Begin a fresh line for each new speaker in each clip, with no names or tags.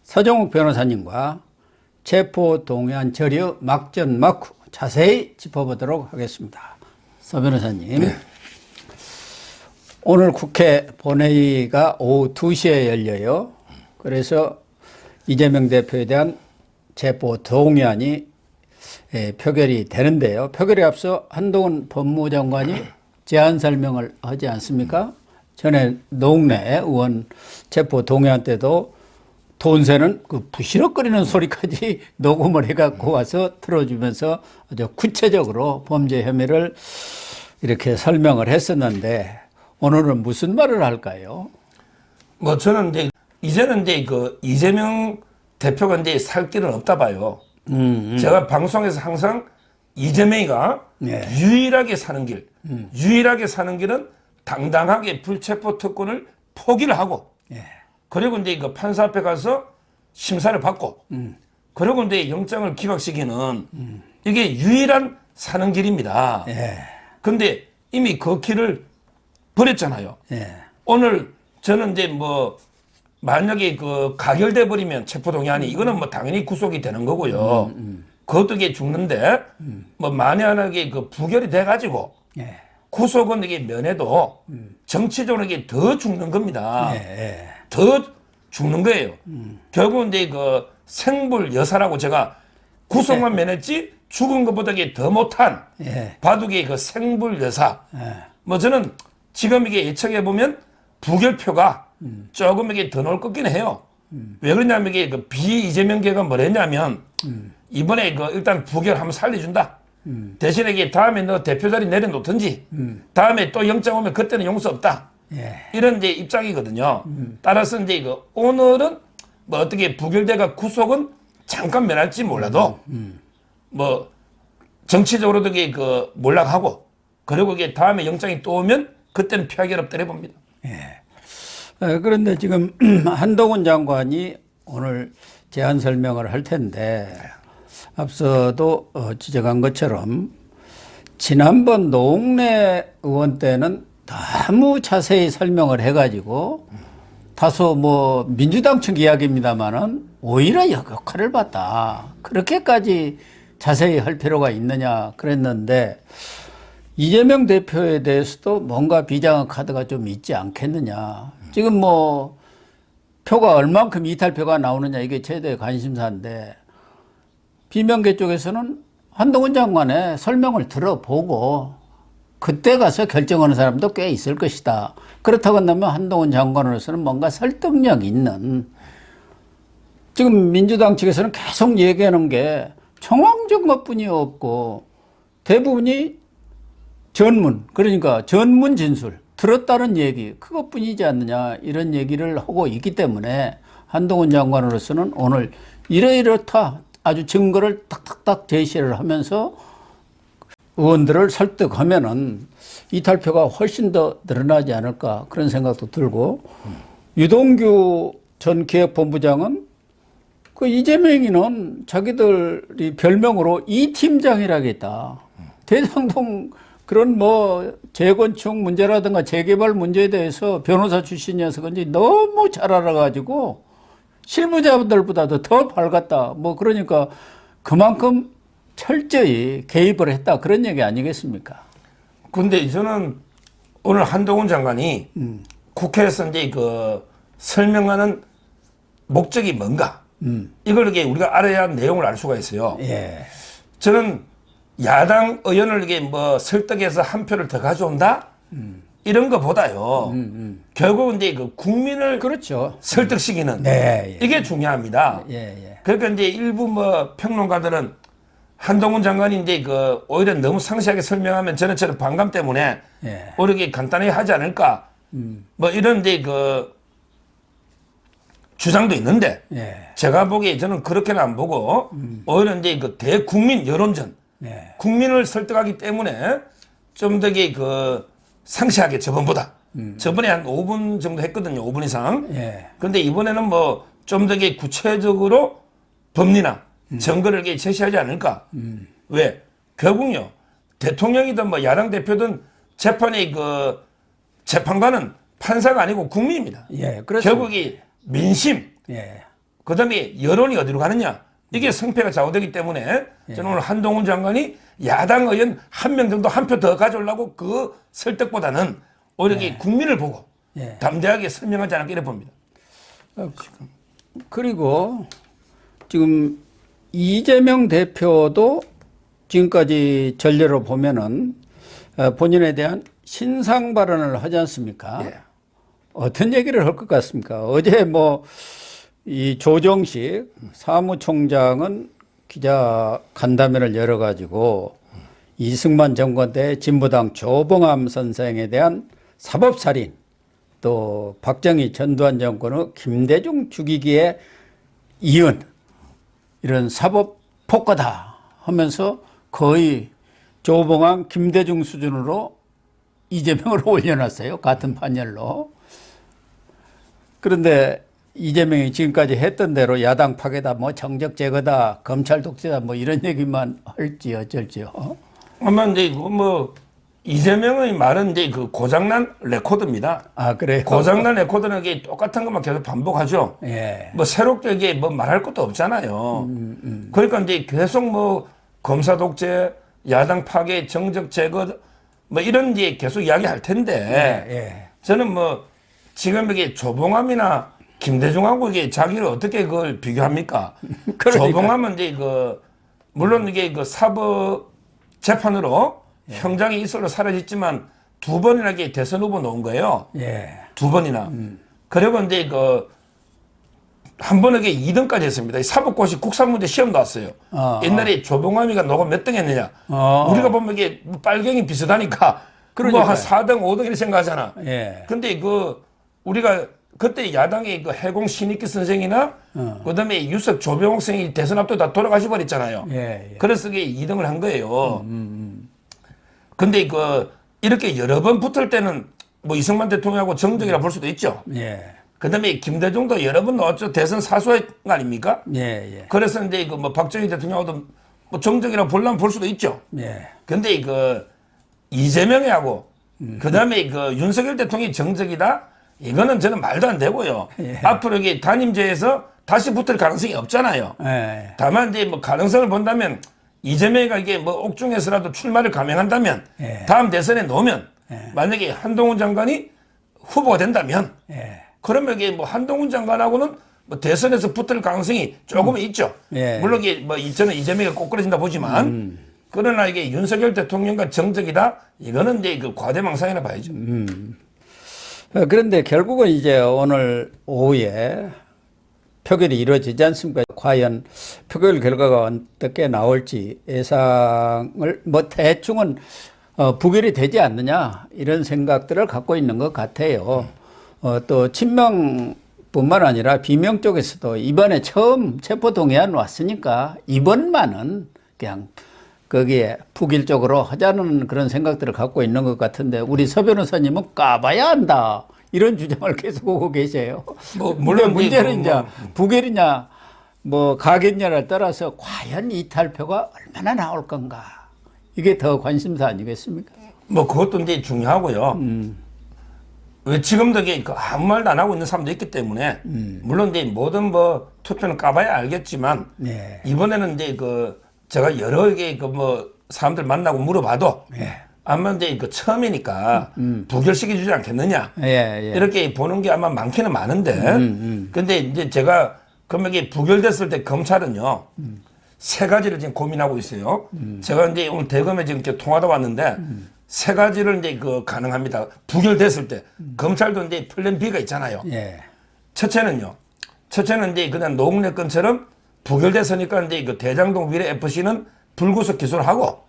서정욱 변호사님과 체포동의안 처리 막전 막후 자세히 짚어보도록 하겠습니다. 서 변호사님, 네. 오늘 국회 본회의가 오후 2시에 열려요. 그래서 이재명 대표에 대한 체포동의안이 표결이 되는데요. 표결에 앞서 한동훈 법무장관이 제안 설명을 하지 않습니까? 전에 노웅래 의원 체포동의안 때도 돈세는 그 부시럭거리는 소리까지 녹음을 해갖고 와서 틀어주면서 아주 구체적으로 범죄 혐의를 이렇게 설명을 했었는데 오늘은 무슨 말을 할까요?
뭐 저는 이제는 그 이재명 대표가 살 길은 없다 봐요. 제가 방송에서 항상 이재명이가 유일하게 사는 길, 유일하게 사는 길은 당당하게 불체포 특권을 포기를 하고, 그리고 그 판사 앞에 가서 심사를 받고, 그리고 영장을 기각시키는 이게 유일한 사는 길입니다. 근데 이미 그 길을 버렸잖아요. 오늘 저는 만약에 가결돼 버리면 체포동의안이 이거는 당연히 구속이 되는 거고요. 그것도 죽는데 만에 하나게 부결이 돼 가지고 구속은 이게 면해도 정치적으로 이게 더 죽는 겁니다. 더 죽는 거예요. 결국은 생불 여사라고 제가 구속만 면했지 죽은 것보다 더 못한 바둑의 생불 여사. 저는 지금 이게 예측해 보면 부결표가 조금 이게 더 나올 것 같긴 해요. 왜 그러냐면 이게 비이재명계가 뭐랬냐면 이번에 일단 부결 한번 살려준다. 대신에 이게 다음에 너 대표 자리 내려놓든지 다음에 또 영장 오면 그때는 용서 없다. 이런 입장이거든요. 따라서 오늘은 어떻게 부결돼가 구속은 잠깐 면할지 몰라도 정치적으로도 몰락하고 그리고 이게 다음에 영장이 또 오면 그때는 피하기는 없다 해봅니다.
그런데 지금 한동훈 장관이 오늘 제안 설명을 할 텐데 앞서도 지적한 것처럼 지난번 노웅래 의원 때는 너무 자세히 설명을 해가지고 다소 민주당 측 이야기입니다만은 오히려 역할을 봤다. 그렇게까지 자세히 할 필요가 있느냐 그랬는데 이재명 대표에 대해서도 뭔가 비장한 카드가 좀 있지 않겠느냐. 지금 표가 얼만큼 이탈표가 나오느냐 이게 최대의 관심사인데 비명계 쪽에서는 한동훈 장관의 설명을 들어보고 그때 가서 결정하는 사람도 꽤 있을 것이다. 그렇다고 한다면 한동훈 장관으로서는 뭔가 설득력 있는 지금 민주당 측에서는 계속 얘기하는 게 정황적 것뿐이 없고 대부분이 전문, 그러니까 전문 진술, 들었다는 얘기, 그것뿐이지 않느냐 이런 얘기를 하고 있기 때문에 한동훈 장관으로서는 오늘 이러이렇다 아주 증거를 탁탁탁 제시를 하면서 의원들을 설득하면은 이탈표가 훨씬 더 늘어나지 않을까 그런 생각도 들고 유동규 전 기획본부장은 이재명이는 자기들이 별명으로 이 팀장이라겠다. 대장동 그런 재건축 문제라든가 재개발 문제에 대해서 변호사 출신이어서 그런지 너무 잘 알아가지고 실무자분들보다도 더 밝았다. 그러니까 그만큼 철저히 개입을 했다. 그런 얘기 아니겠습니까?
근데 저는 오늘 한동훈 장관이 국회에서 설명하는 목적이 뭔가 이걸 우리가 알아야 내용을 알 수가 있어요. 저는 야당 의원을 설득해서 한 표를 더 가져온다? 이런 거보다요. 결국은 국민을
그렇죠.
설득시키는 이게 중요합니다. 그러니까 일부 평론가들은 한동훈 장관이 오히려 너무 상세하게 설명하면 저는 반감 때문에 오히려 간단하게 하지 않을까. 이런 주장도 있는데 제가 보기에 저는 그렇게는 안 보고 오히려 대국민 여론전 국민을 설득하기 때문에 좀 더 상세하게 저번보다 저번에 한 5분 정도 했거든요. 5분 이상. 그런데 이번에는 좀 더 구체적으로 법리나 증거를 제시하지 않을까. 왜? 결국요. 대통령이든 야당 대표든 재판의 재판관은 판사가 아니고 국민입니다. 결국 이 민심 그다음에 여론이 어디로 가느냐. 이게 승패가 좌우되기 때문에 저는 오늘 한동훈 장관이 야당 의원 한 명 정도 한 표 더 가져오려고 그 설득보다는 오히려 이게 국민을 보고 담대하게 설명하지 않을까 이래 봅니다.
그리고 지금 이재명 대표도 지금까지 전례로 보면은 본인에 대한 신상 발언을 하지 않습니까? 어떤 얘기를 할 것 같습니까? 어제 뭐 이 조정식 사무총장은 기자 간담회를 열어가지고 이승만 정권 때 진보당 조봉암 선생에 대한 사법살인, 또 박정희 전두환 정권의 김대중 죽이기에 이은 이런 사법 폭거다 하면서 거의 조봉암 김대중 수준으로 이재명을 올려놨어요. 같은 판결로. 그런데 이재명이 지금까지 했던 대로 야당 파괴다, 뭐 정적 제거다, 검찰 독재다, 뭐 이런 얘기만 할지 어쩔지요.
아마 이제 뭐 이재명의 말은 이제 그 고장난 레코드입니다.
아, 그래요?
고장난 레코드는 이게 똑같은 것만 계속 반복하죠.
예.
뭐 새롭게 이게 뭐 말할 것도 없잖아요. 그러니까 이제 계속 뭐 검사 독재, 야당 파괴, 정적 제거 뭐 이런 이제 계속 이야기할 텐데 저는 뭐 지금 이게 조봉암이나 김대중하고 이게 자기를 어떻게 그걸 비교합니까?
그러니까.
조봉암은 이제 그 물론 이게 그 사법 재판으로 형장이 이슬로 사라졌지만 두 번이나 이게 대선 후보 놓은 거예요. 두 번이나. 그리고 이제 그 한 번에 2등까지 했습니다. 사법고시 국사문제 시험 나왔어요. 옛날에 조봉암이가 너가 몇 등 했느냐. 우리가 보면 이게 빨갱이 비슷하니까 뭐 한 4등, 5등 이렇게 생각하잖아. 근데 그 우리가 그때 야당의 그 해공 신익기 선생이나 그다음에 유석 조병옥 선생이 대선 앞두고 다 돌아가시 버렸잖아요. 그래서 그게 2등을 한 거예요. 근데 그 이렇게 여러 번 붙을 때는 뭐 이승만 대통령하고 정적이라 볼 수도 있죠. 그다음에 김대중도 여러 번 나왔죠. 대선 사수의 아닙니까? 그래서 이제 그 뭐 박정희 대통령하고도 뭐 정적이라 보려면 볼 수도 있죠. 근데 그 이재명하고 그다음에 그 윤석열 대통령이 정적이다. 이거는 저는 말도 안 되고요. 앞으로 이게 단임제에서 다시 붙을 가능성이 없잖아요. 다만 이제 뭐 가능성을 본다면 이재명이가 이게 뭐 옥중에서라도 출마를 감행한다면 다음 대선에 놓으면 만약에 한동훈 장관이 후보가 된다면 그러면 이게 뭐 한동훈 장관하고는 뭐 대선에서 붙을 가능성이 조금은 있죠. 물론 이게 뭐 저는 이재명이가 꼭 그러진다 보지만 그러나 이게 윤석열 대통령과 정적이다 이거는 이제 그 과대망상이라 봐야죠.
그런데 결국은 이제 오늘 오후에 표결이 이루어지지 않습니까? 과연 표결 결과가 어떻게 나올지 예상을 뭐 대충은 부결이 되지 않느냐 이런 생각들을 갖고 있는 것 같아요. 또 친명뿐만 아니라 비명 쪽에서도 이번에 처음 체포동의안 왔으니까 이번만은 그냥 거기에 북일적으로 하자는 그런 생각들을 갖고 있는 것 같은데 우리 서 변호사님은 까봐야 한다 이런 주장을 계속 하고 계세요.
뭐 물론
문제는 이제 북일이냐 뭐 가겠냐를 따라서 과연 이탈표가 얼마나 나올 건가 이게 더 관심사 아니겠습니까?
뭐 그것도 이제 중요하고요. 왜 지금도 이게 아무 말도 안 하고 있는 사람도 있기 때문에 물론 이제 모든 뭐 투표는 까봐야 알겠지만 이번에는 이제 그 제가 여러 개 그 뭐 사람들 만나고 물어봐도 아마 이제 그 처음이니까 부결시켜 주지 않겠느냐 이렇게 보는 게 아마 많기는 많은데 근데 이제 제가 그러면 이게 부결됐을 때 검찰은요 세 가지를 지금 고민하고 있어요. 제가 이제 오늘 대검에 지금 이렇게 통화도 왔는데 세 가지를 이제 그 가능합니다. 부결됐을 때 검찰도 이제 플랜 B가 있잖아요. 첫째는 이제 그냥 노웅래 건처럼 부결됐으니까 이제 그 대장동 위례 FC는 불구속 기소를 하고,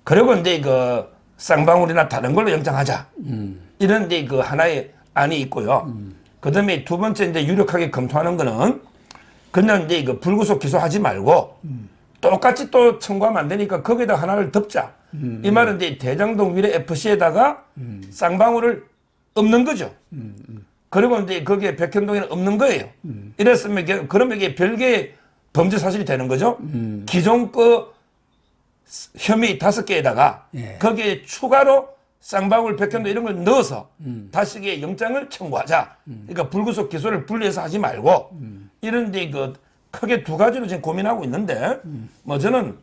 그리고 이제 그 쌍방울이나 다른 걸로 영장하자. 이런 이제 그 하나의 안이 있고요. 그 다음에 두 번째 이제 유력하게 검토하는 거는 그냥 이제 그 불구속 기소하지 말고 똑같이 또 청구하면 안 되니까 거기에다 하나를 덮자. 이 말은 이제 대장동 위례 FC에다가 쌍방울을 엎는 거죠. 그리고 이제 거기에 백현동에는 없는 거예요. 이랬으면 그러면 이게 별개의 범죄 사실이 되는 거죠. 기존 거 혐의 5개에다가 거기에 추가로 쌍방울, 백현도 이런 걸 넣어서 다시 이게 영장을 청구하자. 그러니까 불구속 기소를 분리해서 하지 말고 이런데 그 크게 두 가지로 지금 고민하고 있는데 뭐 저는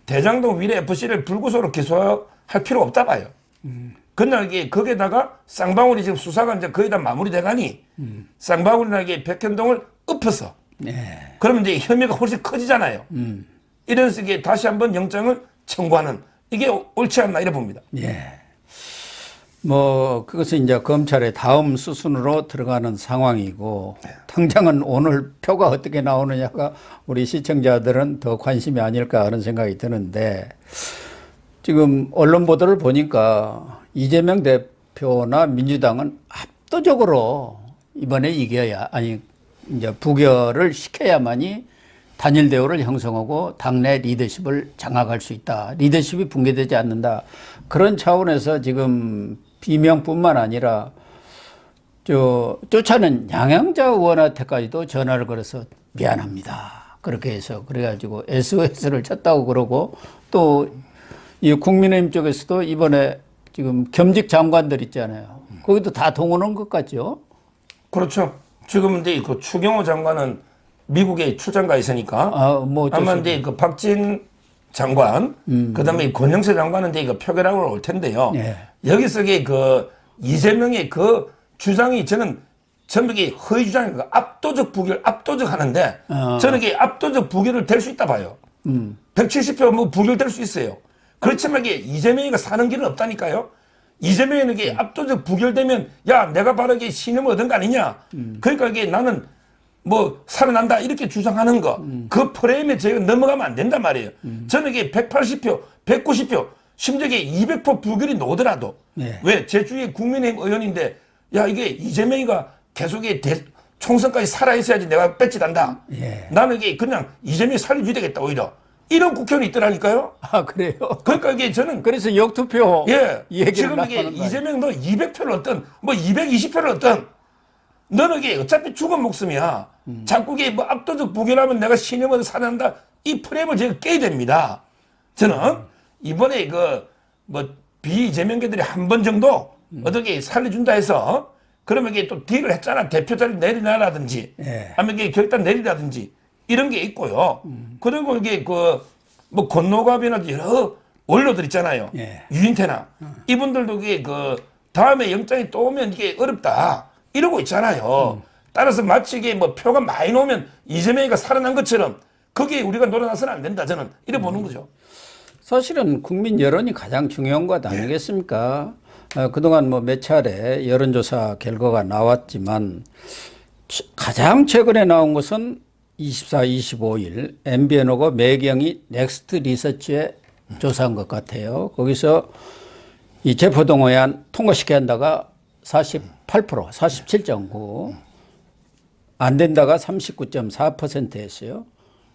대장동 위례 FC를 불구속으로 기소할 필요 없다 봐요. 그냥 이게 거기에다가 쌍방울이 지금 수사가 이제 거의 다 마무리돼 가니 쌍방울이나 이게 백현동을 엎어서
네.
그러면 이제 혐의가 훨씬 커지잖아요. 이런 식의 다시 한번 영장을 청구하는 이게 옳지 않나 이래 봅니다.
예. 뭐 그것은 이제 검찰의 다음 수순으로 들어가는 상황이고 당장은 오늘 표가 어떻게 나오느냐가 우리 시청자들은 더 관심이 아닐까 하는 생각이 드는데 지금 언론 보도를 보니까 이재명 대표나 민주당은 압도적으로 이번에 이겨야 아니 이제 부결을 시켜야만이 단일 대우를 형성하고 당내 리더십을 장악할 수 있다. 리더십이 붕괴되지 않는다. 그런 차원에서 지금 비명뿐만 아니라 쫓아낸 양양자 의원한테까지도 전화를 걸어서 미안합니다. 그렇게 해서 그래가지고 SOS를 쳤다고 그러고 또 이 국민의힘 쪽에서도 이번에 지금 겸직 장관들 있잖아요. 거기도 다 동원한 것 같죠?
그렇죠. 지금 이제 그 추경호 장관은 미국에 출장 가 있으니까 아마 이제 그 박진 장관, 그다음에 권영세 장관은 이제 그 표결하러 올 텐데요.
네.
여기서 그 이재명의 그 주장이 저는 전부 이게 허위 주장이고 압도적 부결, 압도적 하는데 저는 이게 압도적 부결을 될 수 있다 봐요. 170표 뭐 부결될 수 있어요. 그렇지만 이게 이재명이가 사는 길은 없다니까요. 이재명은 이게 압도적 부결되면 야 내가 바로 이게 신임을 얻은 거 아니냐. 그러니까 이게 나는 뭐 살아난다 이렇게 주장하는 거 그 프레임에 저희가 넘어가면 안 된단 말이에요. 저는 이게 180표, 190표, 심지어 이게 200표 부결이 나오더라도
네.
왜 제 주위에 국민의힘 의원인데 야 이게 이재명이가 계속 총선까지 살아 있어야지 내가 뺏지단다.
예.
나는 이게 그냥 이재명이 살려줘야 되겠다 오히려. 이런 국회의원이 있더라니까요.
아, 그래요?
그러니까 이게 저는
그래서 역투표
예
얘기를
지금 이게 이재명 너 200표를 얻든 뭐 220표를 얻든 너는 이게 어차피 죽은 목숨이야. 자꾸 이게 뭐 압도적 부결하면 내가 신임을 살아난다 이 프레임을 제가 깨야 됩니다. 저는 이번에 그 뭐 비이재명계들이 한 번 정도 어떻게 살려준다 해서 그러면 이게 또 딜을 했잖아. 대표 자리 내리라든지
예.
아니면 이게 결단 내리라든지 이런 게 있고요. 그리고 이게 그 뭐 권노갑이나 여러 원로들 있잖아요.
예.
유인태나 이분들도 이게 그 다음에 영장이 또 오면 이게 어렵다 이러고 있잖아요. 따라서 마치 이게 뭐 표가 많이 나오면 이재명이가 살아난 것처럼 거기에 우리가 놀아나서는 안 된다 저는 이래 보는 거죠.
사실은 국민 여론이 가장 중요한 것 아니겠습니까? 그동안 뭐 몇 차례 여론조사 결과가 나왔지만 가장 최근에 나온 것은 24, 25일 MBN하고 매경이 넥스트 리서치에 조사한 것 같아요. 거기서 이 체포동의안 통과시켜야 한다가 48%, 47.9, 안 된다가 39.4%였어요.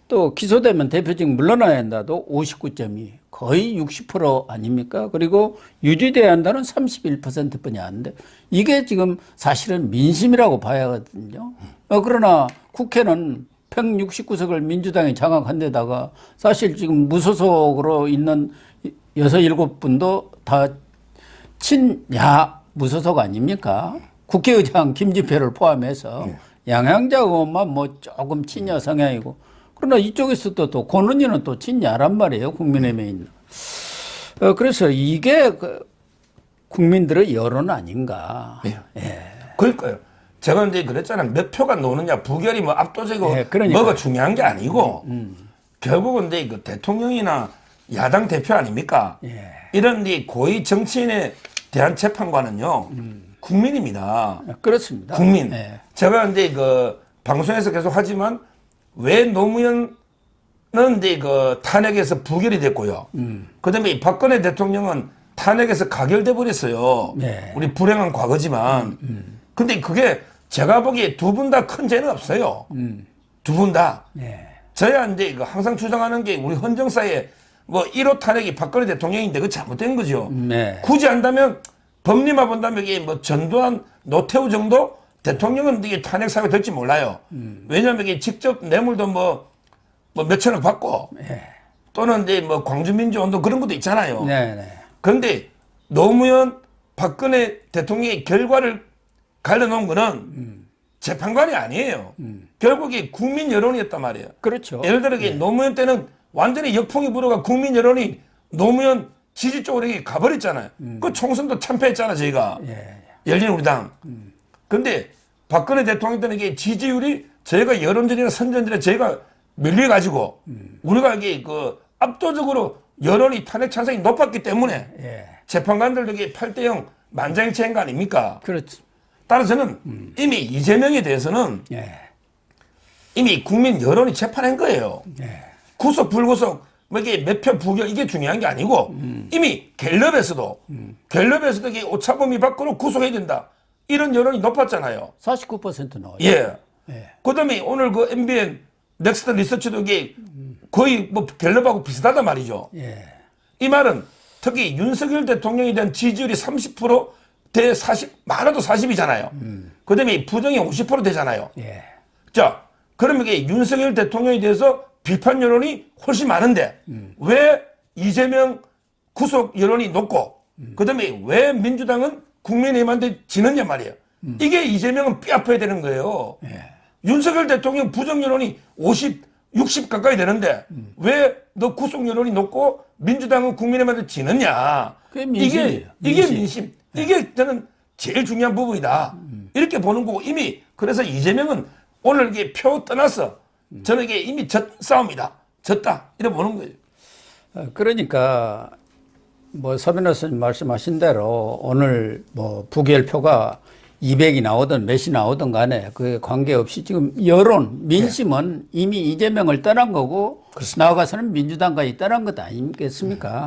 또 기소되면 대표직 물러나야 한다도 59.2, 거의 60% 아닙니까? 그리고 유지돼야 한다는 31%뿐이 안 돼. 이게 지금 사실은 민심이라고 봐야 하거든요. 그러나 국회는 169석을 민주당이 장악한 데다가 사실 지금 무소속으로 있는 6, 7분도 다 친야 무소속 아닙니까? 국회의장 김진표를 포함해서 양양자 의원만 뭐 조금 친야 성향이고 그러나 이쪽에서도 또 권은희는 또 친야란 말이에요. 국민의힘에 있는. 그래서 이게 국민들의 여론 아닌가.
예.
예.
그러니까요. 제가 이제 그랬잖아요. 몇 표가 노느냐, 부결이 뭐 압도적이고
예, 그러니까요.
뭐가 중요한 게 아니고 결국은 이제 그 대통령이나 야당 대표 아닙니까?
예.
이런 이 고위 정치인에 대한 재판관은요 국민입니다.
그렇습니다.
국민.
예.
제가 이제 그 방송에서 계속 하지만 왜 노무현은 이제 그 탄핵에서 부결이 됐고요. 그다음에 이 박근혜 대통령은 탄핵에서 가결돼 버렸어요.
네.
우리 불행한 과거지만. 근데 그게 제가 보기에 두 분 다 큰 죄는 없어요. 두 분 다.
네.
저야 이제 그 항상 주장하는 게 우리 헌정사에 뭐 1호 탄핵이 박근혜 대통령인데 그거 잘못된 거죠.
네.
굳이 한다면 법리만 본다면 이게 뭐 전두환, 노태우 정도 대통령은 이게 탄핵 사유가 될지 몰라요. 왜냐하면 이게 직접 뇌물도 뭐 몇천억 받고
네.
또는 이제 뭐 광주민주운동 그런 것도 있잖아요.
네. 네.
그런데 노무현, 박근혜 대통령의 결과를 갈려놓은 거는 재판관이 아니에요. 결국에 국민 여론이었단 말이에요.
그렇죠.
예를 들어 노무현 때는 완전히 역풍이 불어가 국민 여론이 노무현 지지 쪽으로 가버렸잖아요. 그 총선도 참패했잖아 저희가. 열린우리당. 근데 박근혜 대통령 때는 이게 지지율이 저희가 여론전이나 선전전에 저희가 밀려가지고 우리가 이게 그 압도적으로 여론이 탄핵 찬성이 높았기 때문에 재판관들도 이게 8대0 만장일치한 거 아닙니까?
그렇죠.
따라서 저는 이미 이재명에 대해서는 이미 국민 여론이 재판한 거예요. 구속 불구속 뭐 이게 몇 표 부결 이게 중요한 게 아니고 이미 갤럽에서도 이게 오차범위 밖으로 구속해야 된다 이런 여론이 높았잖아요.
49% 나와요.
예. 그다음에 오늘 그 MBN 넥스트 리서치도 이게 거의 뭐 갤럽하고 비슷하단 말이죠. 이 말은 특히 윤석열 대통령에 대한 지지율이 30%대 40 많아도 40이잖아요. 그다음에 부정이 50% 되잖아요. 자, 그러면 이게 윤석열 대통령에 대해서 비판 여론이 훨씬 많은데 왜 이재명 구속 여론이 높고 그다음에 왜 민주당은 국민의힘한테 지느냐 말이에요. 이게 이재명은 뼈아파야 되는 거예요. 윤석열 대통령 부정 여론이 50, 60 가까이 되는데 왜 너 구속 여론이 높고 민주당은 국민의힘한테 지느냐.
그게 민심이에요.
이게 민심. 이게 저는 제일 중요한 부분이다. 이렇게 보는 거고 이미 그래서 이재명은 오늘 이게 표 떠나서 저는 이게 이미 싸움이다. 졌다. 이렇게 보는 거예요.
그러니까 뭐 서변호 선생님 말씀하신 대로 오늘 뭐 부결표가 200이 나오든 몇이 나오든 간에 그 관계없이 지금 여론, 민심은 이미 이재명을 떠난 거고 나아가서는 민주당까지 떠난 것 아니겠습니까?